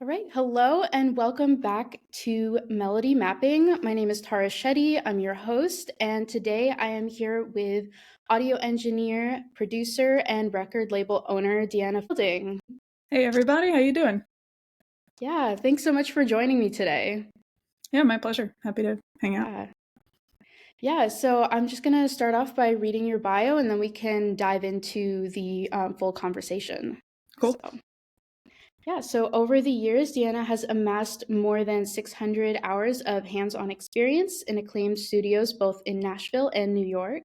All right. Hello and welcome back to Melody Mapping. My name is Tara Shetty. I'm your host, and today I am here with audio engineer, producer, and record label owner Deanna Fielding. Hey everybody, how you doing? Yeah, thanks so much for joining me today. Yeah, my pleasure. Happy to hang out. Yeah. Yeah, so I'm just going to start off by reading your bio and then we can dive into the full conversation. Cool. So. Yeah, so over the years, Deanna has amassed more than 600 hours of hands on experience in acclaimed studios both in Nashville and New York.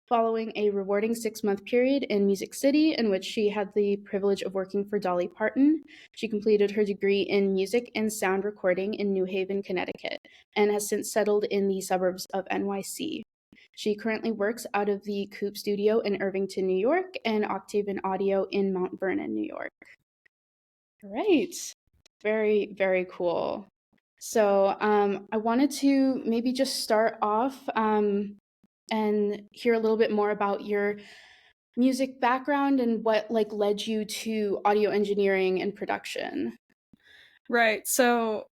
Following a rewarding 6 month period in Music City, in which she had the privilege of working for Dolly Parton, she completed her degree in music and sound recording in New Haven, Connecticut, and has since settled in the suburbs of NYC. She currently works out of the Coop Studio in Irvington, New York, and Octaven Audio in Mount Vernon, New York. Right. Very, very cool. So I wanted to maybe just start off and hear a little bit more about your music background and what led you to audio engineering and production. Right. So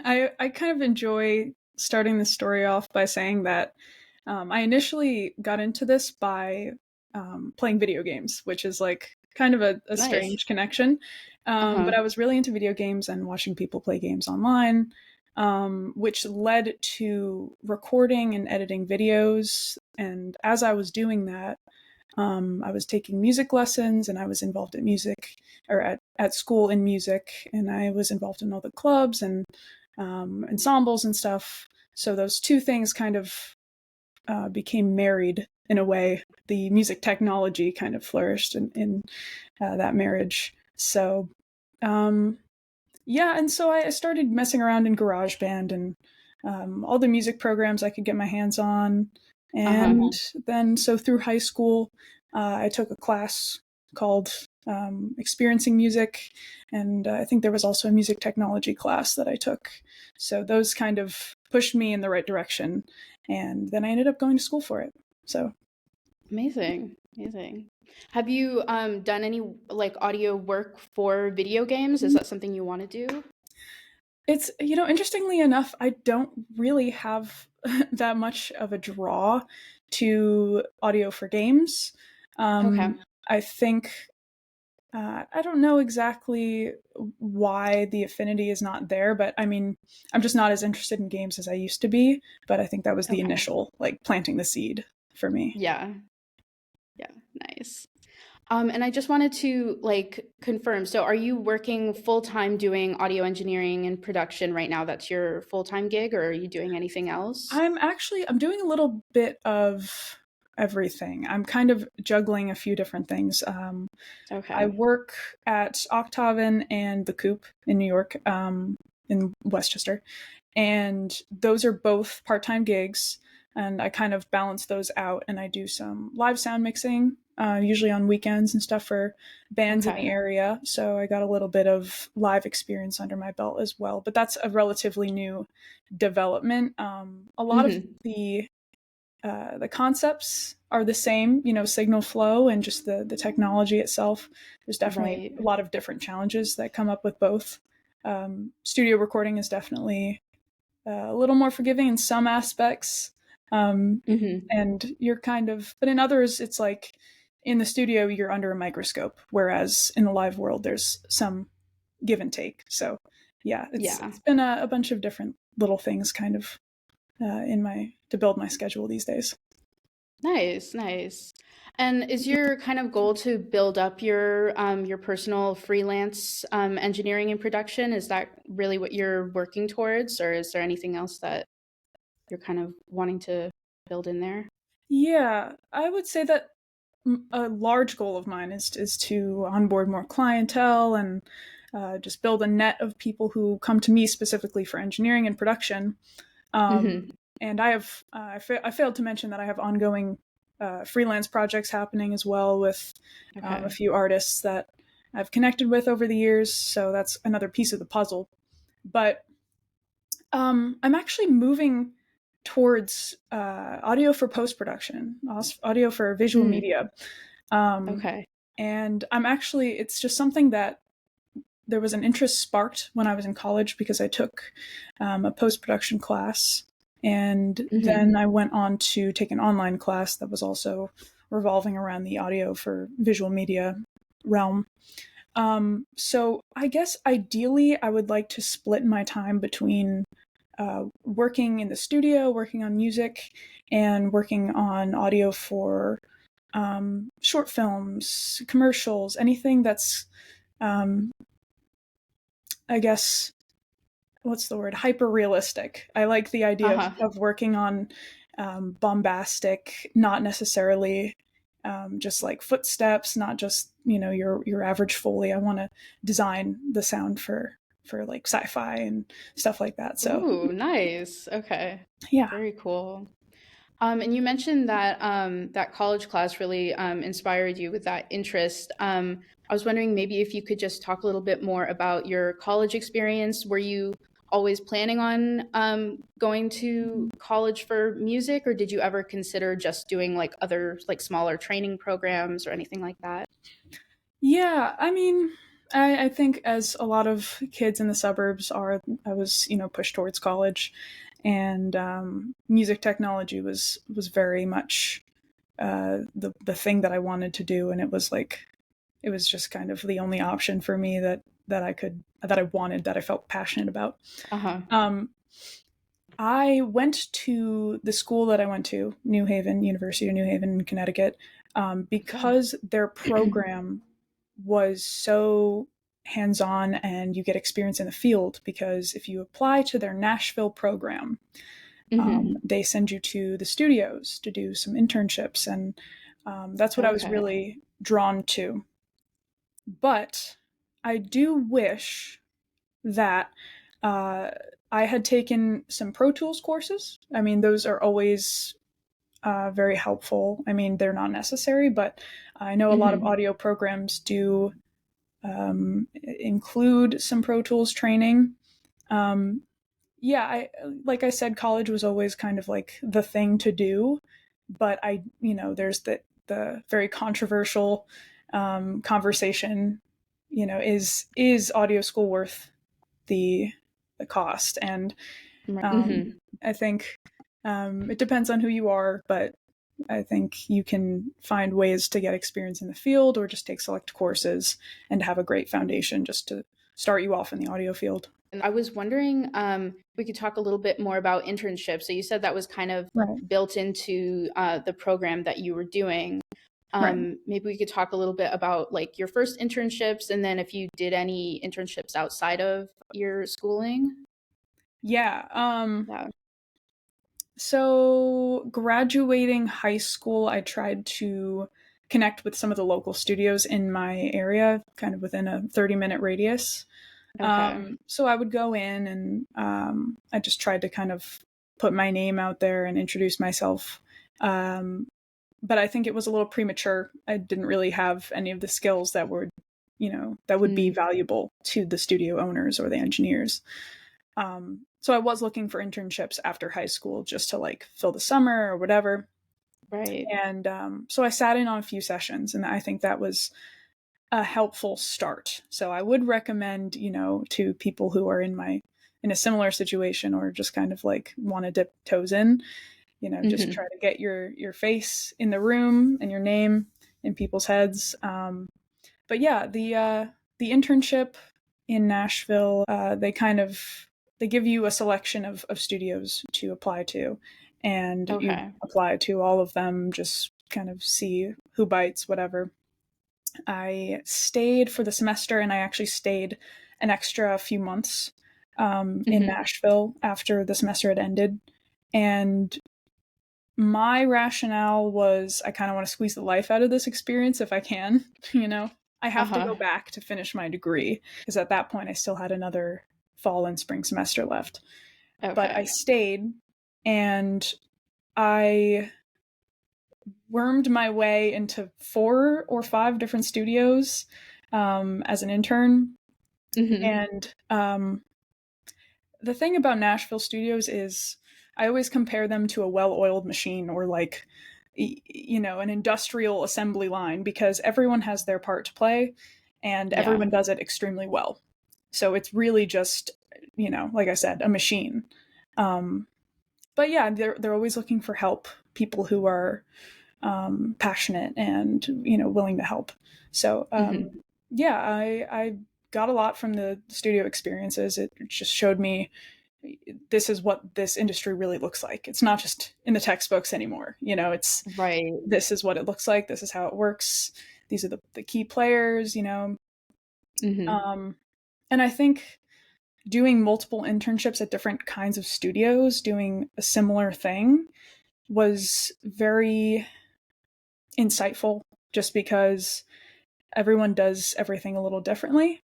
I kind of enjoy starting the story off by saying that I initially got into this by playing video games, which is like kind of a Nice. strange connection. Uh-huh. But I was really into video games and watching people play games online, which led to recording and editing videos. And as I was doing that, I was taking music lessons and I was involved in music or at school in music, and I was involved in all the clubs and ensembles and stuff. So those two things kind of became married in a way. The music technology kind of flourished in that marriage. So, yeah, and so I started messing around in GarageBand and all the music programs I could get my hands on. Uh-huh. And then, so through high school, I took a class called Experiencing Music, and I think there was also a music technology class that I took. So those kind of pushed me in the right direction, and then I ended up going to school for it. So Amazing. Amazing. Have you done any audio work for video games? Is that something you want to do? it's, interestingly enough, I don't really have that much of a draw to audio for games. Okay. I think I don't know exactly why the affinity is not there, but I mean, I'm just not as interested in games as I used to be. But I think that was the Okay. initial, like, planting the seed for me. Yeah. Yeah. Nice. And I just wanted to confirm. So are you working full time doing audio engineering and production right now? That's your full time gig, or are you doing anything else? I'm doing a little bit of everything. I'm kind of juggling a few different things. I Okay. work at Octaven and the Coop in New York, in Westchester, and those are both part-time gigs. And I kind of balance those out, and I do some live sound mixing, usually on weekends and stuff for bands in the Okay. area. So I got a little bit of live experience under my belt as well. But that's a relatively new development. A lot of Hmm. the concepts are the same, signal flow and just the technology itself. There's definitely Right. a lot of different challenges that come up with both. Studio recording is definitely a little more forgiving in some aspects. Um, Hmm. and you're kind of, but in others, it's like in the studio, you're under a microscope, whereas in the live world, there's some give and take. So, yeah, it's Yeah. it's been a bunch of different little things kind of in my to build my schedule these days. Nice. Nice. And is your kind of goal to build up your personal freelance engineering and production? Is that really what you're working towards, or is there anything else that you're kind of wanting to build in there? Yeah, I would say that a large goal of mine is to onboard more clientele and just build a net of people who come to me specifically for engineering and production. Um, Hmm. and I failed to mention that I have ongoing freelance projects happening as well with a Okay. few artists that I've connected with over the years. So that's another piece of the puzzle. But I'm actually moving towards audio for post production, audio for visual Mm. media. Um, Okay. and I'm actually, it's just something that there was an interest sparked when I was in college because I took a post production class, and Hmm. then I went on to take an online class that was also revolving around the audio for visual media realm. So I guess ideally, I would like to split my time between working in the studio, working on music, and working on audio for short films, commercials, anything that's, um, I guess, what's the word? Hyper realistic. I like the idea Uh-huh. of working on bombastic, not necessarily just like footsteps, not just your average Foley. I want to design the sound for like sci-fi and stuff like that. So Ooh, nice. Okay. yeah, Very cool. And you mentioned that that college class really inspired you with that interest. I was wondering maybe if you could just talk a little bit more about your college experience. Were you always planning on going to college for music, or did you ever consider just doing like other like smaller training programs or anything like that? yeah. I mean, I think as a lot of kids in the suburbs are, I was pushed towards college, and music technology was very much the thing that I wanted to do, and it was just kind of the only option for me that I wanted, that I felt passionate about. Uh-huh. Um, I went to the school that I went to, New Haven, University of New Haven in Connecticut, Okay. because their program was so hands on and you get experience in the field. Because if you apply to their Nashville program, Hmm. they send you to the studios to do some internships. And that's what I was Okay. really drawn to. But I do wish that uh, I had taken some Pro Tools courses. I mean, those are always very helpful. I mean, they're not necessary, but I know a lot of Hmm. audio programs do include some Pro Tools training. Um, yeah, like I said, college was always kind of like the thing to do, but there's the very controversial conversation. Is audio school worth the the cost? And Hmm. I think it depends on who you are, but I think you can find ways to get experience in the field or just take select courses and have a great foundation just to start you off in the audio field. And I was wondering, we could talk a little bit more about internships. So you said that was kind of Right. built into the program that you were doing. Right. Maybe we could talk a little bit about like your first internships, and then if you did any internships outside of your schooling. Yeah. Yeah. So graduating high school, I tried to connect with some of the local studios in my area, kind of within a 30-minute radius. Okay. So I would go in and I just tried to kind of put my name out there and introduce myself. Um, but I think it was a little premature. I didn't really have any of the skills that would be Mm, valuable to the studio owners or the engineers. So I was looking for internships after high school just to like fill the summer or whatever. right. And so I sat in on a few sessions, and I think that was a helpful start. So I would recommend, to people who are in a similar situation or just kind of like want to dip toes in, just Hmm. try to get your face in the room and your name in people's heads. But yeah, the internship in Nashville, they give you a selection of studios to apply to, and you Okay. apply to all of them. Just kind of see who bites, whatever. I stayed for the semester, and I actually stayed an extra few months in Hmm. Nashville after the semester had ended. And my rationale was I kind of want to squeeze the life out of this experience if I can, you know. I have to Uh-huh. go back to finish my degree because at that point I still had another fall and spring semester left. But I Okay. stayed, and I wormed my way into 4 or 5 different studios as an intern. Hmm. And the thing about Nashville studios is I always compare them to a well-oiled machine, or like an industrial assembly line, because everyone has their part to play and Yeah. everyone does it extremely well. So it's really just, like I said, a machine. Um, but yeah, they're always looking for help, people who are passionate and willing to help. So Hmm. yeah, I got a lot from the studio experiences. It just showed me this is what this industry really looks like. It's not just in the textbooks anymore. It's Right. this is what it looks like. This is how it works. These are the key players. Hmm. Um, and I think doing multiple internships at different kinds of studios, doing a similar thing, was very insightful. Just because everyone does everything a little differently,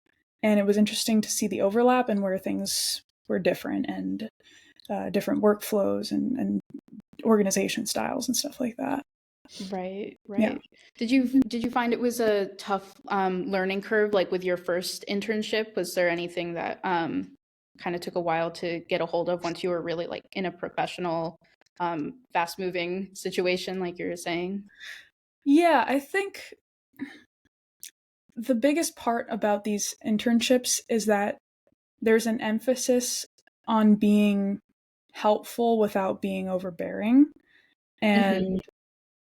and it was interesting to see the overlap and where things were different, and different workflows and organization styles and stuff like that. Right, Yeah. right. Did you find it was a tough learning curve, like with your first internship? Was there anything that kind of took a while to get a hold of once you were really like in a professional, fast moving situation, like you were saying? Yeah, I think the biggest part about these internships is that there's an emphasis on being helpful without being overbearing. Hmm. And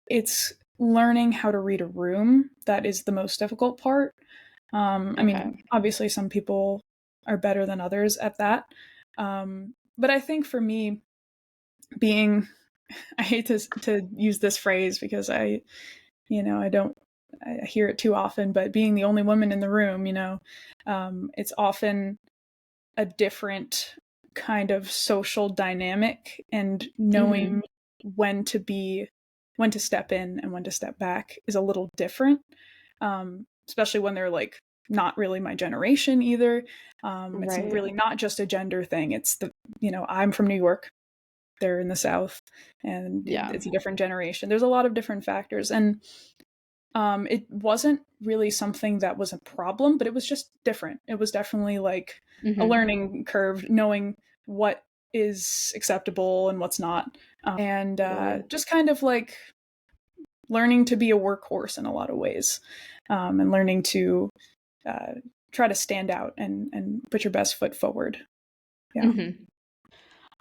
it's learning how to read a room that is the most difficult part. I mean, Okay. obviously, some people are better than others at that. But I think for me, being, I hate to use this phrase because I don't, I hear it too often, but being the only woman in the room, it's often a different kind of social dynamic, and knowing Hmm. when to be when to step in and when to step back is a little different, especially when they're like not really my generation either. It's Right. really not just a gender thing. It's I'm from New York, they're in the South, and Yeah. it's a different generation. There's a lot of different factors, and it wasn't really something that was a problem, but it was just different. It was definitely like a Hmm. learning curve, knowing what is acceptable and what's not. And Totally. just kind of like learning to be a workhorse in a lot of ways, and learning to uh, try to stand out and put your best foot forward. Yeah. Hmm.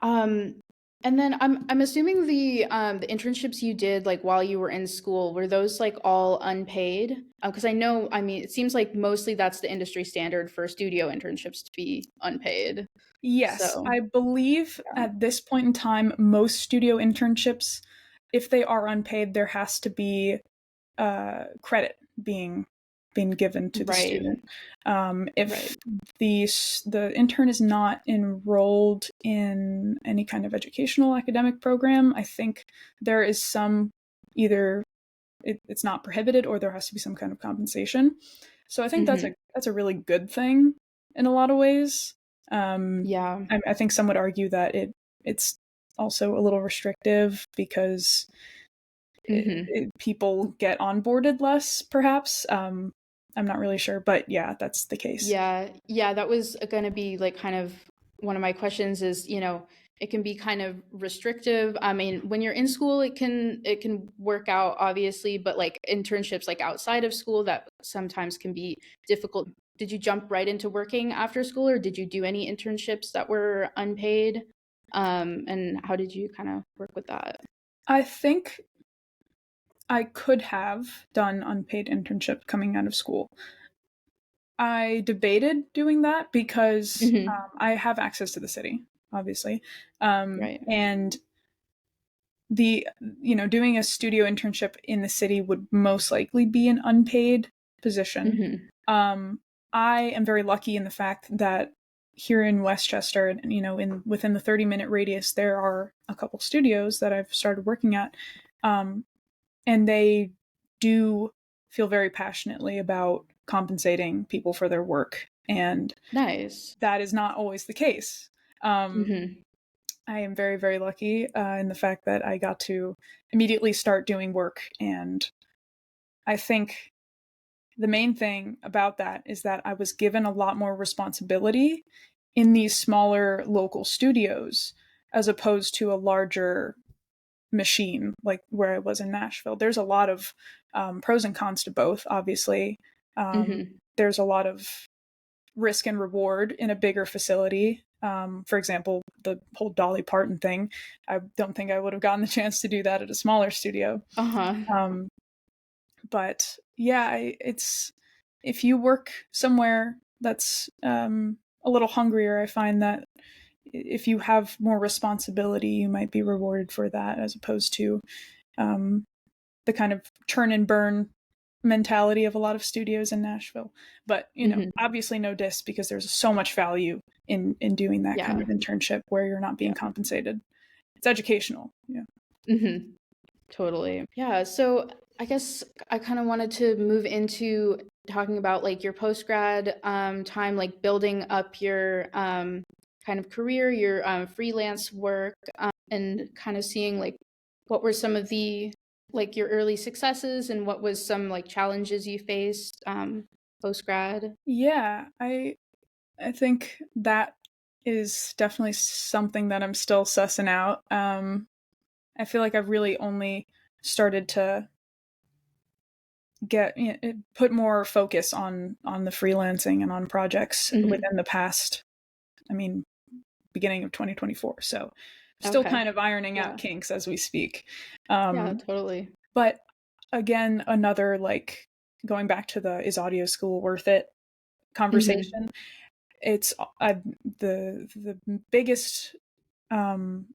Um, and then I'm assuming the internships you did like while you were in school, were those like all unpaid? Because I know, I mean, it seems like mostly that's the industry standard for studio internships to be unpaid. Yes, So, I believe yeah. at this point in time, most studio internships, if they are unpaid, there has to be credit being given to the Right, student. right. If the intern is not enrolled in any kind of educational academic program, I think there is some, either it's not prohibited or there has to be some kind of compensation. So I think Hmm. that's a really good thing in a lot of ways. Um, Yeah. I think some would argue that it's also a little restrictive because Hmm. people get onboarded less, perhaps. I'm not really sure, but yeah, that's the case. Yeah, yeah, that was gonna be like kind of one of my questions is, it can be kind of restrictive. I mean, when you're in school, it can work out obviously, but like internships like outside of school that sometimes can be difficult. Did you jump right into working after school or did you do any internships that were unpaid? And how did you kind of work with that? I think I could have done unpaid internship coming out of school. I debated doing that because Hmm. I have access to the city, obviously, Right. and the doing a studio internship in the city would most likely be an unpaid position. Hmm. um, I am very lucky in the fact that here in Westchester, in within the 30-minute radius, there are a couple studios that I've started working at, um, and they do feel very passionately about compensating people for their work, and Nice. that is not always the case. um, Hmm. I am very, very lucky in the fact that I got to immediately start doing work. And I think the main thing about that is that I was given a lot more responsibility in these smaller local studios as opposed to a larger machine like where I was in Nashville. There's a lot of pros and cons to both, obviously. Um, Hmm. there's a lot of risk and reward in a bigger facility. For example, the whole Dolly Parton thing, I don't think I would have gotten the chance to do that at a smaller studio. Uh-huh. Um, but yeah, it's if you work somewhere that's a little hungrier, I find that if you have more responsibility, you might be rewarded for that, as opposed to um, the kind of turn and burn mentality of a lot of studios in Nashville. But Mhm. obviously no diss, because there's so much value in doing that kind Yeah. of internship where you're not being Yeah. compensated. It's educational. Yeah. Mhm. Totally. Yeah, so I guess I kind of wanted to move into talking about like your post grad time, like building up your kind of career, your freelance work, and kind of seeing like what were some of the like your early successes and what was some like challenges you faced post grad. Yeah, I think that is definitely something that I'm still sussing out. I feel like I've really only started to put more focus on the freelancing and on projects Hmm. within the past, I mean, beginning of 2024. So still Okay. kind of ironing out Yeah. kinks as we speak. Yeah, Um, totally. but again, another, like, going back to the is audio school worth it Hmm. conversation. It's the biggest um,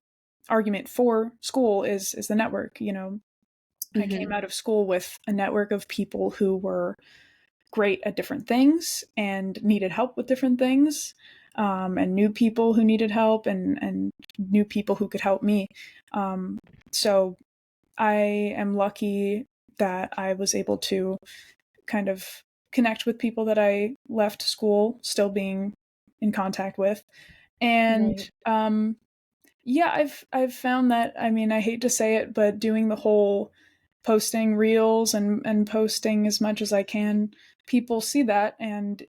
argument for school is the network. I came Hmm. out of school with a network of people who were great at different things and needed help with different things, and new people who needed help, and new people who could help me. So I am lucky that I was able to kind of connect with people that I left school still being in contact with. And Right. yeah, I've found that, I mean, I hate to say it, but doing the whole posting reels and posting as much as I can, people see that, and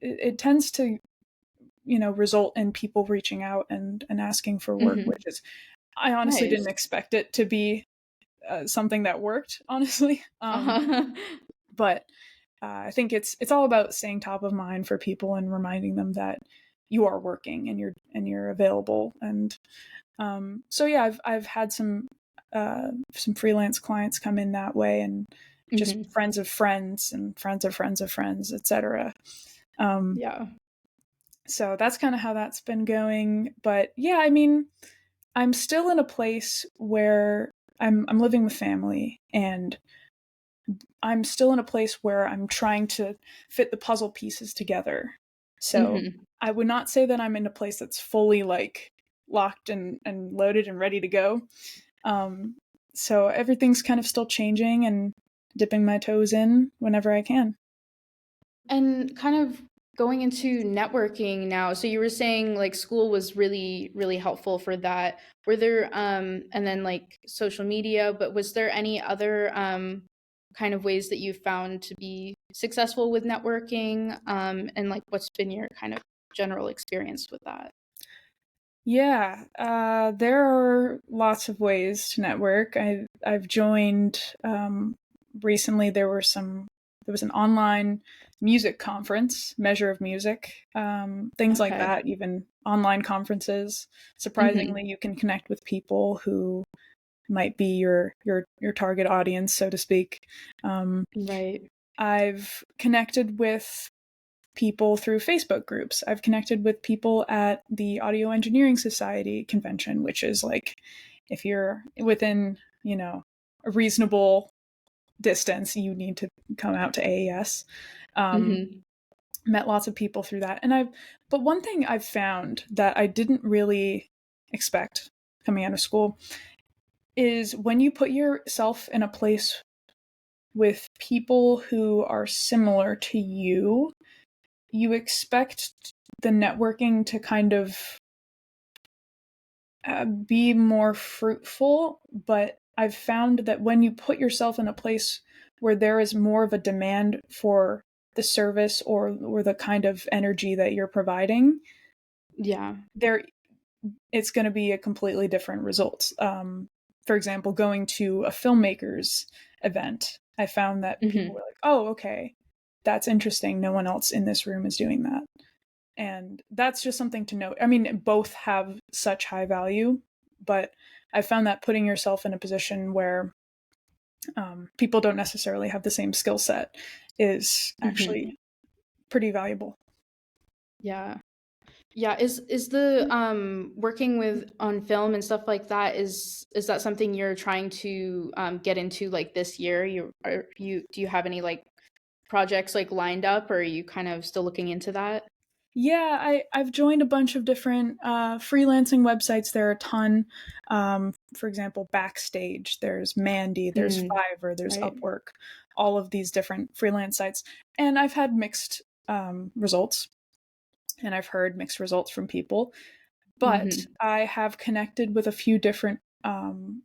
it tends to result in people reaching out and asking for work, Hmm. which is, I honestly Nice. didn't expect it to be something that worked, honestly. Uh-huh. But I think it's all about staying top of mind for people and reminding them that you are working and you're available. And so yeah, I've had some freelance clients come in that way, and just Hmm. friends of friends and friends of friends of friends, etc. Um, Yeah. so that's kind of how that's been going. But yeah, I mean, I'm still in a place where I'm living with family, and I'm still in a place where I'm trying to fit the puzzle pieces together. So Hmm. I would not say that I'm in a place that's fully, like, locked and loaded and ready to go. Um, so everything's kind of still changing, and dipping my toes in whenever I can. And kind of going into networking now. So you were saying like school was really, really helpful for that. Were there, and then like social media, but was there any other kind of ways that you found to be successful with networking? And like what's been your kind of general experience with that? Yeah, there are lots of ways to network. I've joined recently. There was an online music conference, Measure of Music, things like Okay. that. Even online conferences. Mm-hmm. Surprisingly, you can connect with people who might be your target audience, so to speak. Um, Right. I've connected with people through Facebook groups. I've connected with people at the Audio Engineering Society convention, which is like, if you're within, a reasonable distance, you need to come out to AES. Um, Mm-hmm. Met lots of people through that. But one thing I've found that I didn't really expect coming out of school is when you put yourself in a place with people who are similar to you, you expect the networking to kind of be more fruitful. But I've found that when you put yourself in a place where there is more of a demand for the service, or the kind of energy that you're providing, Yeah. there it's going to be a completely different result. For example, going to a filmmaker's event, I found that people Mm-hmm. were like, "Oh, okay, that's interesting. No one else in this room is doing that." And that's just something to note. I mean, both have such high value, but I found that putting yourself in a position where people don't necessarily have the same skill set is Hmm. actually pretty valuable. Yeah. Yeah, is the working with on film and stuff like that, is that something you're trying to get into like this year? You do you have any like projects like lined up, or are you kind of still looking into that? Yeah, I've joined a bunch of different freelancing websites. There are a ton. For example, Backstage, there's Mandy, there's Mm, Fiverr, there's right. Upwork, all of these different freelance sites. And I've had mixed results, and I've heard mixed results from people. But Hmm. I have connected with a few different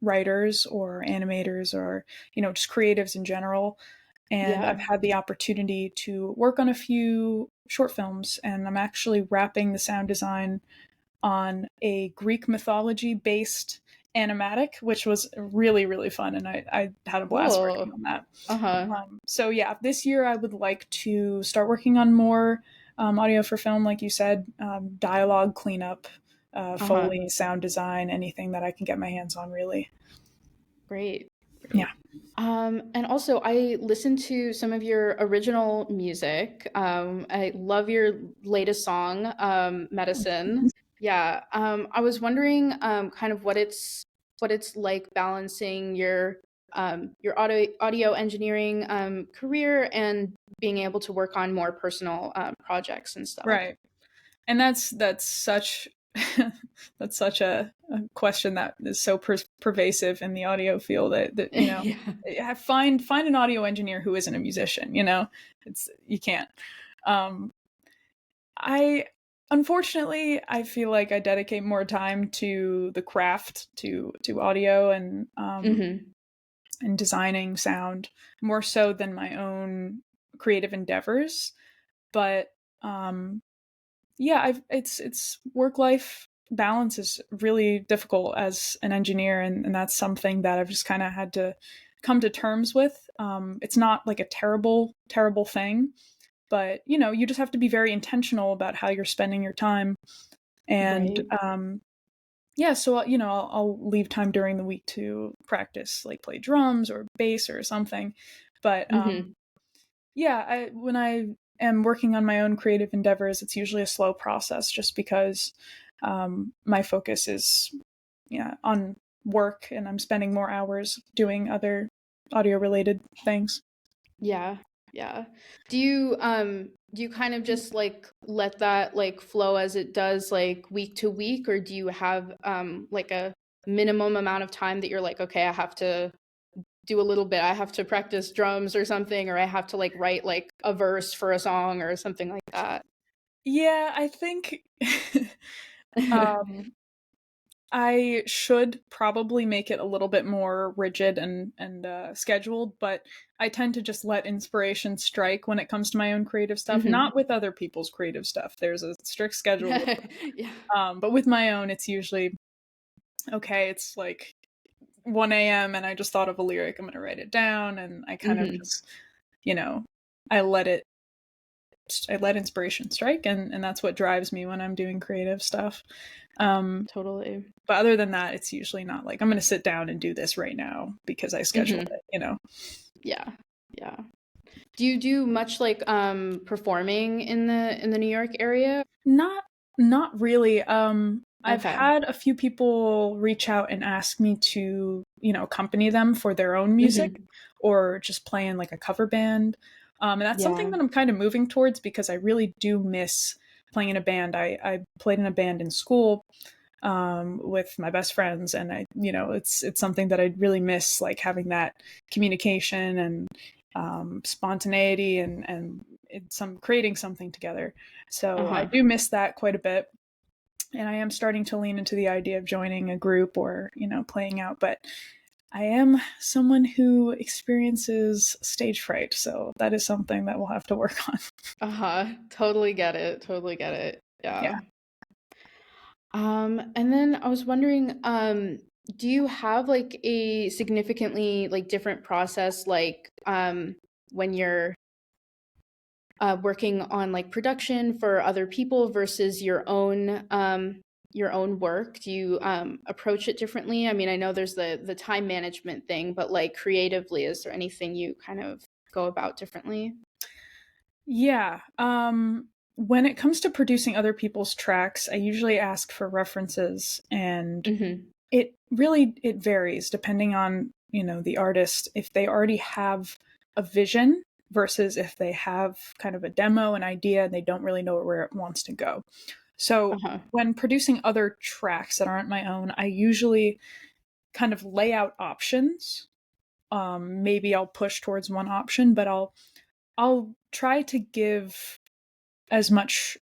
writers or animators or, just creatives in general. And I've Yeah. had the opportunity to work on a few short films, and I'm actually wrapping the sound design on a Greek mythology based animatic, which was really, really fun. And I had a blast working Cool. on that. Uh-huh. So yeah, this year I would like to start working on more audio for film, like you said, dialogue cleanup, Uh-huh. Foley, sound design, anything that I can get my hands on, really. Great. Yeah. Great. And also, I listened to some of your original music. I love your latest song, Medicine. Yeah. I was wondering, kind of what it's like balancing your audio engineering career and being able to work on more personal projects and stuff. Right. And that's such that's such a question that is so pervasive in the audio field that Yeah. find an audio engineer who isn't a musician. It's you can't. um I Unfortunately, I feel like I dedicate more time to the craft, to audio Hmm. and designing sound, more so than my own creative endeavors. But um yeah, it's work life balance is really difficult as an engineer, and that's something that I've just kind of had to come to terms with. It's not like a terrible thing, but you just have to be very intentional about how you're spending your time. And Right. yeah, so I'll leave time during the week to practice, like play drums or bass or something. But Hmm. yeah, when I am working on my own creative endeavors, it's usually a slow process, just because my focus is, yeah, on work, and I'm spending more hours doing other audio related things. Yeah, yeah. Do you kind of just like let that like flow as it does like week to week, or do you have like a minimum amount of time that you're like, okay, I have to do a little bit. I have to practice drums or something, or I have to like write like a verse for a song or something like that. Yeah, I think um, I should probably make it a little bit more rigid and scheduled, but I tend to just let inspiration strike when it comes to my own creative stuff, Hmm. not with other people's creative stuff. There's a strict schedule with Yeah. but with my own, it's usually okay. It's like 1 a.m. and I just thought of a lyric. I'm going to write it down, and I kind of Hmm. just, you know, I let it I let inspiration strike, and that's what drives me when I'm doing creative stuff. Um, Totally. but other than that, it's usually not like I'm going to sit down and do this right now because I scheduled Hmm. it. Yeah. Yeah. Do you do much like performing in the New York area? Not not really. I've Okay. had a few people reach out and ask me to, accompany them for their own music, Hmm. or just play in like a cover band. And that's something Yeah. that I'm kind of moving towards, because I really do miss playing in a band. I played in a band in school with my best friends, and it's something that I really miss, like having that communication and spontaneity, and it's some creating something together. So I Uh-huh. do miss that quite a bit, and I am starting to lean into the idea of joining a group, or playing out. But I am someone who experiences stage fright, so that is something that we'll have to work on. Uh-huh. Totally get it. Totally get it. Yeah. Yeah. And then I was wondering, do you have like a significantly like different process like when you're working on like production for other people versus your own work? Do you approach it differently? I mean, I know there's the time management thing, but like creatively, is there anything you kind of go about differently? Yeah. When it comes to producing other people's tracks, I usually ask for references, and Mm-hmm. it varies depending on, the artist, if they already have a vision versus if they have kind of a demo, an idea, and they don't really know where it wants to go. So Uh-huh. when producing other tracks that aren't my own, I usually kind of lay out options. Maybe I'll push towards one option, but I'll try to give as much,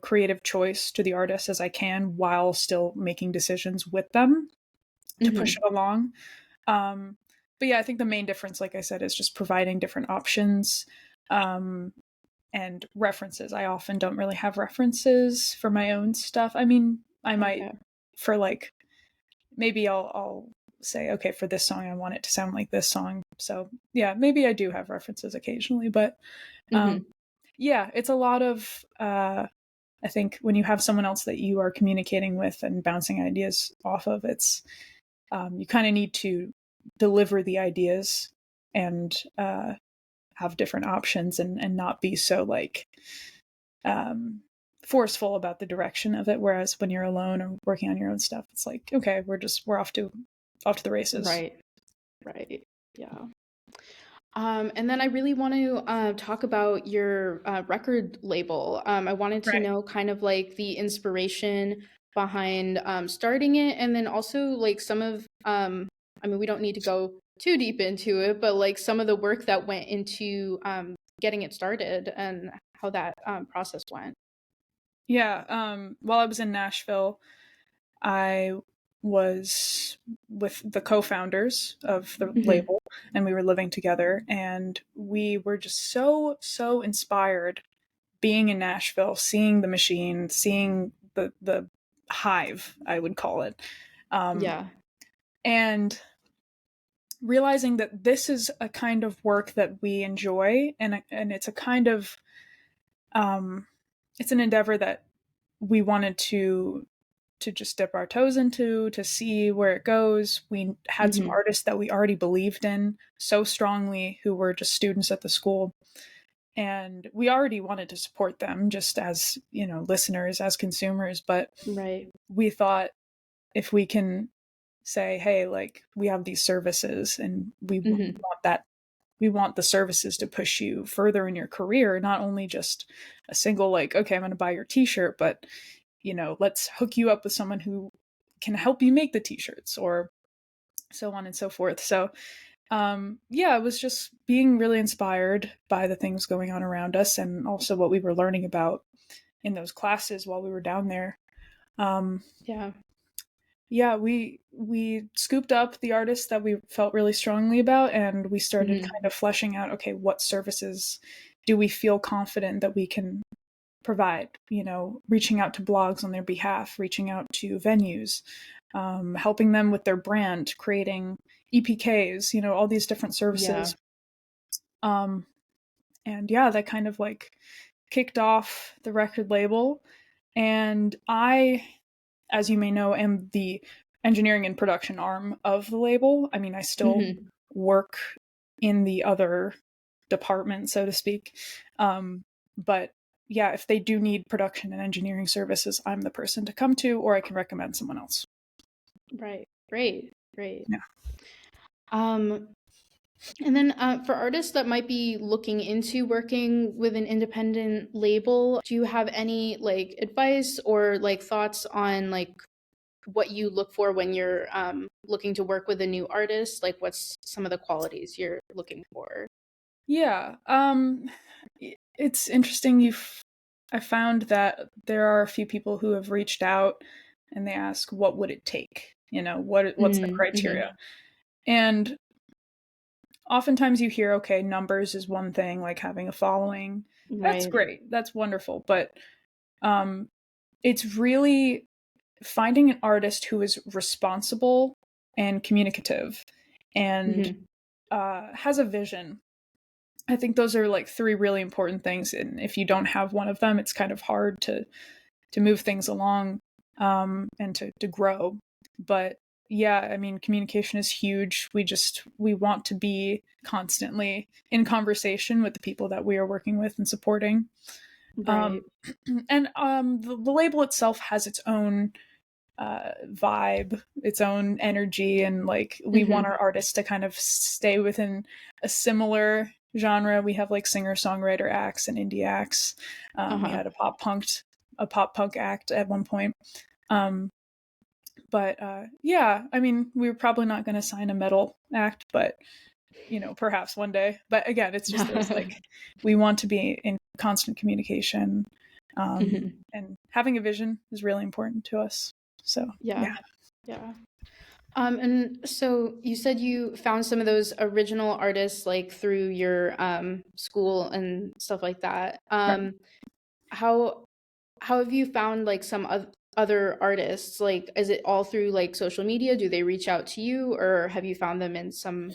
creative choice to the artist as I can while still making decisions with them to push Mm-hmm. it along. Um, but yeah, I think the main difference, like I said, is just providing different options, um, and references. I often don't really have references for my own stuff. I mean, I might, Okay. for like, maybe I'll say, okay, for this song, I want it to sound like this song. So yeah, maybe I do have references occasionally, but um, Mm-hmm. yeah, it's a lot of, I think when you have someone else that you are communicating with and bouncing ideas off of, you kind of need to deliver the ideas and have different options, and not be so like um, forceful about the direction of it. Whereas when you're alone or working on your own stuff, it's like, okay, we're off to the races. Right. Right. Yeah. And then I really want to talk about your record label. I wanted to Right. know kind of like the inspiration behind starting it, and then also like some of, I mean, we don't need to go too deep into it, but like some of the work that went into getting it started and how that process went. Yeah. While I was in Nashville, I was with the co-founders of the Hmm. label, and we were living together, and we were just so inspired being in Nashville, seeing the machine, seeing the hive, I would call it, um, Yeah. and realizing that this is a kind of work that we enjoy, and it's a kind of, um, it's an endeavor that we wanted to just dip our toes into, to see where it goes. We had some Hmm. artists that we already believed in so strongly, who were just students at the school, and we already wanted to support them just as, listeners, as consumers. But Right. we thought, if we can say, hey, like, we have these services, and Hmm. we want the services to push you further in your career, not only just a single, like, okay, I'm going to buy your t-shirt, but let's hook you up with someone who can help you make the t-shirts, or so on and so forth. So yeah, it was just being really inspired by the things going on around us, and also what we were learning about in those classes while we were down there. um, Yeah. yeah, we scooped up the artists that we felt really strongly about, and we started Hmm. kind of fleshing out, okay, what services do we feel confident that we can provide, reaching out to blogs on their behalf, reaching out to venues, helping them with their brand, creating EPKs, all these different Yeah. services. um, and yeah, that kind of like kicked off the record label. And I, as you may know, am the engineering and production arm of the label. I mean, I still Hmm. work in the other department, so to speak. But yeah, if they do need production and engineering services, I'm the person to come to, or I can recommend someone else. Right. Great. Great. Yeah. Um, And then for artists that might be looking into working with an independent label, do you have any like advice or like thoughts on like what you look for when you're looking to work with a new artist? Like what's some of the qualities you're looking for? Yeah. It's interesting. I found that there are a few people who have reached out, and they ask, what would it take? What's the criteria? Mm-hmm. And oftentimes you hear, okay, numbers is one thing, like having a following. That's Right. great. That's wonderful. But um, it's really finding an artist who is responsible and communicative, and Mm-hmm. has a vision, I think those are like three really important things. And if you don't have one of them, it's kind of hard to move things along, and to grow. But yeah, I mean, communication is huge. We want to be constantly in conversation with the people that we are working with and supporting. Um, Right. and the label itself has its own vibe, its own energy, and like we want Mhm. our artists to kind of stay within a similar genre. We have like singer songwriter acts and indie acts. We Uh-huh. had a pop punk act at one point. Um, but yeah, I mean, we were probably not going to sign a metal act, but perhaps one day. But again, it's just those like we want to be in constant communication, Mhm. and having a vision is really important to us. So Yeah. yeah, Yeah. And so you said you found some of those original artists like through your school and stuff like that. right. How how have you found like some other artists? Like, is it all through like social media? Do they reach out to you, or have you found them in some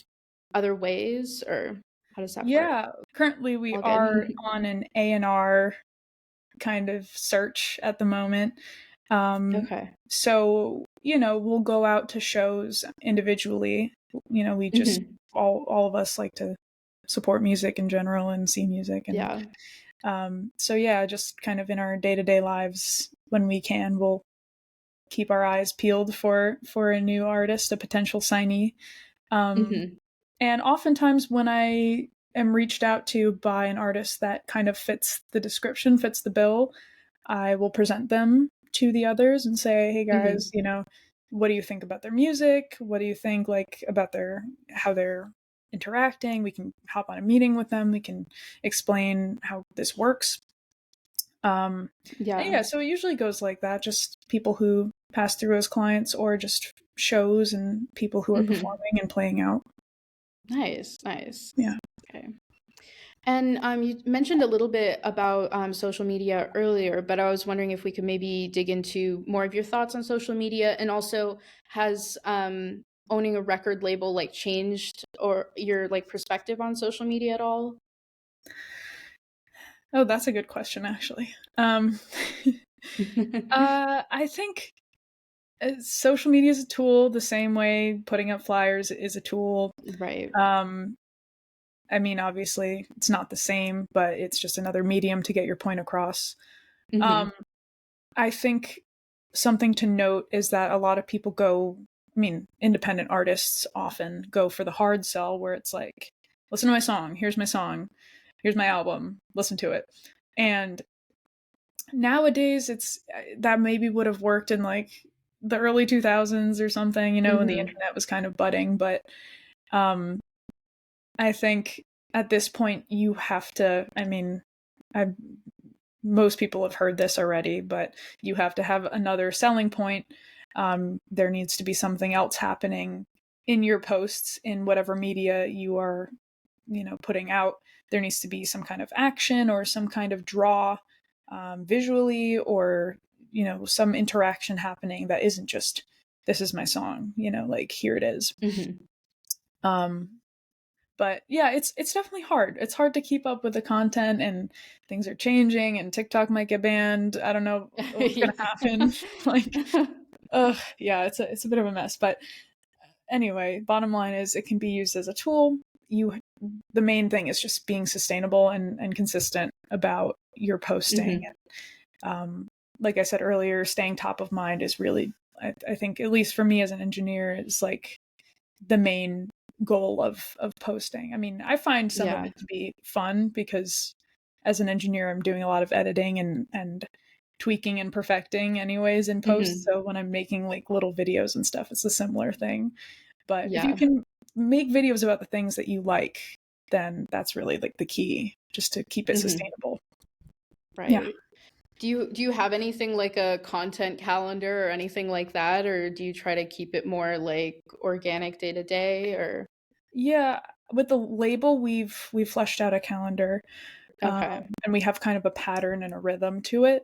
other ways, or how does that part Yeah, currently we all are good? on an A&R kind of search at the moment. Okay. So, we'll go out to shows individually. We just Hmm. all of us like to support music in general and see music, and Yeah. so yeah, just kind of in our day-to-day lives when we can, we'll keep our eyes peeled for a new artist, a potential signee. Um, Hmm. and oftentimes, when I am reached out to by an artist that kind of fits the description, fits the bill, I will present them to the others and say, "Hey guys, Hmm. what do you think about their music? What do you think like about their how they're interacting? We can hop on a meeting with them. We can explain how this works." Um, and Yeah. yeah, so it usually goes like that. Just people who pass through as clients, or just shows and people who are Hmm. performing and playing out. Nice. Nice. Yeah. Okay. And you mentioned a little bit about social media earlier, but I was wondering if we could maybe dig into more of your thoughts on social media, and also has owning a record label like changed or your like perspective on social media at all? Oh, that's a good question, actually. I think social media is a tool the same way putting up flyers is a tool. Right. Um, I mean, obviously, it's not the same, but it's just another medium to get your point across. Um, Hmm. I think something to note is that a lot of people I mean, independent artists often go for the hard sell where it's like, listen to my song, here's my album, listen to it. And nowadays, it's that maybe would have worked in like the early 2000s or something, when the Hmm. internet was kind of budding. But um, I think at this point, you have to, I mean, I most people have heard this already, but you have to have another selling point. There needs to be something else happening in your posts in whatever media you are, putting out. There needs to be some kind of action or some kind of draw, visually, or some interaction happening that isn't just this is my song, like here it is. Hmm. Um, but yeah, it's definitely hard. It's hard to keep up with the content, and things are changing, and TikTok might get banned. I don't know what's gonna happen. Like, yeah, it's a bit of a mess. But anyway, bottom line is it can be used as a tool. The main thing is just being sustainable and consistent about your posting. Hmm. Like I said earlier, staying top of mind is really, I think, at least for me as an engineer, is like the main goal of posting. I mean, I find some of Yeah. it to be fun because as an engineer, I'm doing a lot of editing and tweaking and perfecting anyways in post. Hmm. So when I'm making like little videos and stuff, it's a similar thing. But if you Yeah. can make videos about the things that you like, then that's really like the key, just to keep it Hmm. sustainable. Yeah. Right. Do you have anything like a content calendar or anything like that, or do you try to keep it more like organic day to day, or Yeah, with the label, we've fleshed out a calendar, okay. and we have kind of a pattern and a rhythm to it.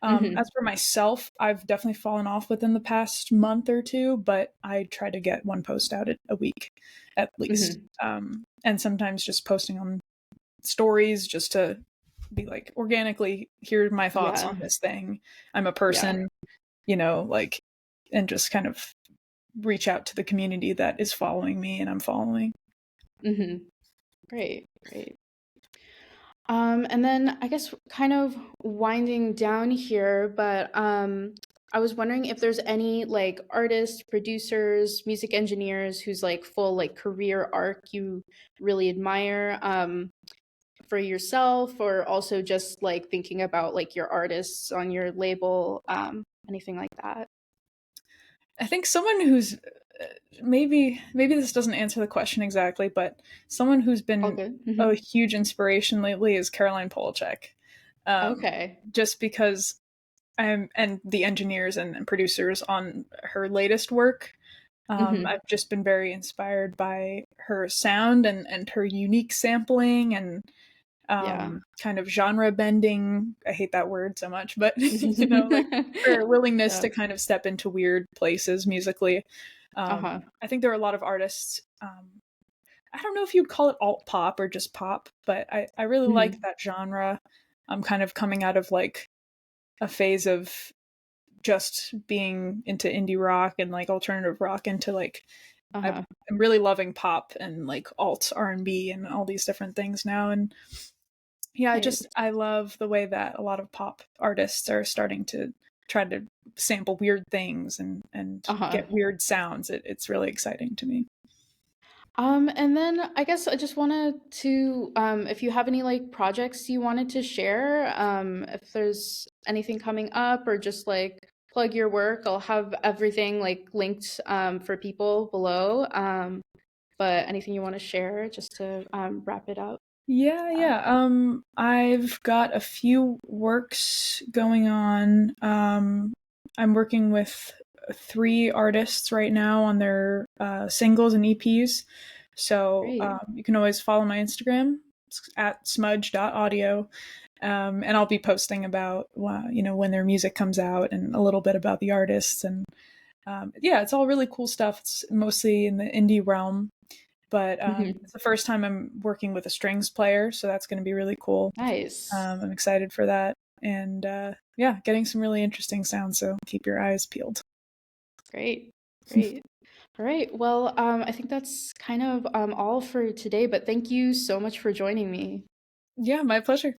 As Hmm. for myself, I've definitely fallen off within the past month or two, but I try to get one post out a week at least, Hmm. and sometimes just posting on stories just to be like organically, here are my thoughts Yeah. on this thing. I'm a Yeah. person, like, and just kind of reach out to the community that is following me and I'm following. Mhm. Great. Great. And then I guess kind of winding down here, but I was wondering if there's any like artists, producers, music engineers whose like full like career arc you really admire for yourself, or also just like thinking about like your artists on your label, anything like that. I think someone who's maybe this doesn't answer the question exactly, but someone who's All been good. a huge inspiration lately is Caroline Polachek. Okay. Just because and the engineers and producers on her latest work. Hmm. I've just been very inspired by her sound and her unique sampling and Yeah. kind of genre bending. I hate that word so much, but like her willingness Yeah. to kind of step into weird places musically. Uh-huh. I think there are a lot of artists. I don't know if you'd call it alt pop or just pop, but I really like Hmm. that genre. I'm kind of coming out of like a phase of just being into indie rock and like alternative rock into like Uh-huh. I'm really loving pop and like alt R&B and all these different things now. And yeah, Nice. I love the way that a lot of pop artists are starting to try to sample weird things and Uh-huh. get weird sounds. It's really exciting to me. And then I guess I just wanted to, if you have any like projects you wanted to share, if there's anything coming up or just like plug your work, I'll have everything like linked for people below. But anything you want to share just to wrap it up. Yeah, Uh, yeah. I've got a few works going on. I'm working with three artists right now on their singles and EPs. So Great. you can always follow my Instagram. It's at smudge.audio. And I'll be posting about when their music comes out and a little bit about the artists and yeah, it's all really cool stuff. It's mostly in the indie realm, but Mhm. it's the first time I'm working with a strings player, so that's going to be really cool. Nice. I'm excited for that, and yeah, getting some really interesting sounds. So keep your eyes peeled. Great. Great. All right. Well, I think that's kind of all for today, but thank you so much for joining me. Yeah, my pleasure.